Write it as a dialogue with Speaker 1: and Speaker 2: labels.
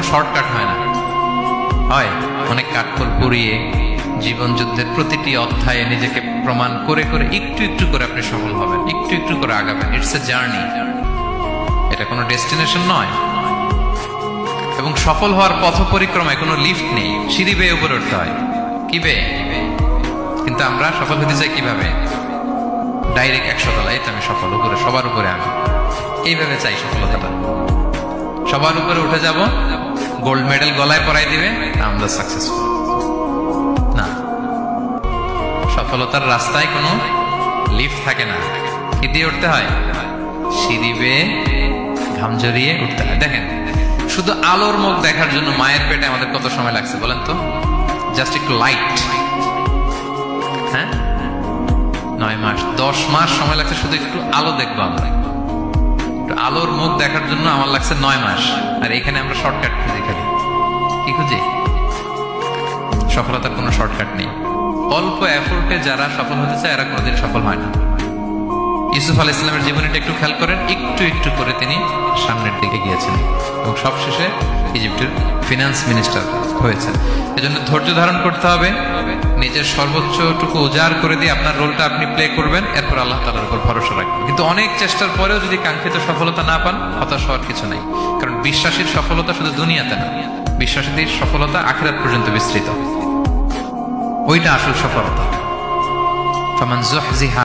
Speaker 1: কোনো শর্টকাট হয় না, হয় অনেক কাঠখড় পুড়িয়ে জীবন যুদ্ধের প্রতিটি অধ্যায়ে নিজেকে প্রমাণ করে করে একটু একটু করে আপনি সফল হবেন, একটু একটু করে আগাবেন। ইটস এ জার্নি, এটা কোনো ডেস্টিনেশন নয়। এবং সফল হওয়ার পথ পরিক্রমায় কোনো লিফট নেই, সিঁড়ি বেয়ে উপরে উঠতে হয়। কি বেয়ে? কিন্তু আমরা সফল হতে চাই কিভাবে? ডাইরেক্ট 100 তলায় তো আমি সফল, উপরে সবার উপরে আমি, এইভাবে চাই সফলতাটা। সবার উপরে উঠে যাব, গোল্ড মেডেল গলায় পরাই দিবে, আমরা সাকসেসফুল না। সফলতার রাস্তায় কোনো লিফট থাকে না। কি দিয়ে উঠতে হয়? সিঁড়ি বেয়ে ঘাম জড়িয়ে উঠতে হয়। দেখেন, শুধু আলোর মুখ দেখার জন্য মায়ের পেটে আমাদের কত সময় লাগছে বলেন তো? জাস্ট একটু লাইট, হ্যাঁ 9 মাস 10 মাস সময় লাগছে শুধু একটু আলো দেখবো আমরা। একটু আলোর মুখ দেখার জন্য আমার লাগছে 9 মাস। আর এখানে আমরা শর্টকাট খুঁজি, খালি কি খুঁজি? সফলতার কোনো শর্টকাট নেই। অল্প এফোর্টে যারা সফল হতে চায় এরা কোনোদিন সফল হয় না। ইউসুফ আলাইহিস সালামের জীবনীটা একটু খেয়াল করেন, একটু একটু করে তিনি সামনের দিকে গিয়েছেন এবং সবশেষে ইজিপ্টের ফিনান্স মিনিস্টার হয়েছেন। এজন্য ধৈর্য ধারণ করতে হবে, নিজের সর্বোচ্চটুকু উজাড় করে দিয়ে আপনার রোলটা আপনি প্লে করবেন, এরপর আল্লাহ তাআলার উপর ভরসা রাখবেন। কিন্তু অনেক চেষ্টার পরেও যদি কাঙ্ক্ষিত সফলতা না পান, হতাশ হওয়ার কিছু নাই। কারণ বিশ্বাসীর সফলতা শুধু দুনিয়াতে না, বিশ্বাসীদের সফলতা আখিরাত পর্যন্ত বিস্তৃত। ওইটা আসল সফলতা। ফামান যুহজিহা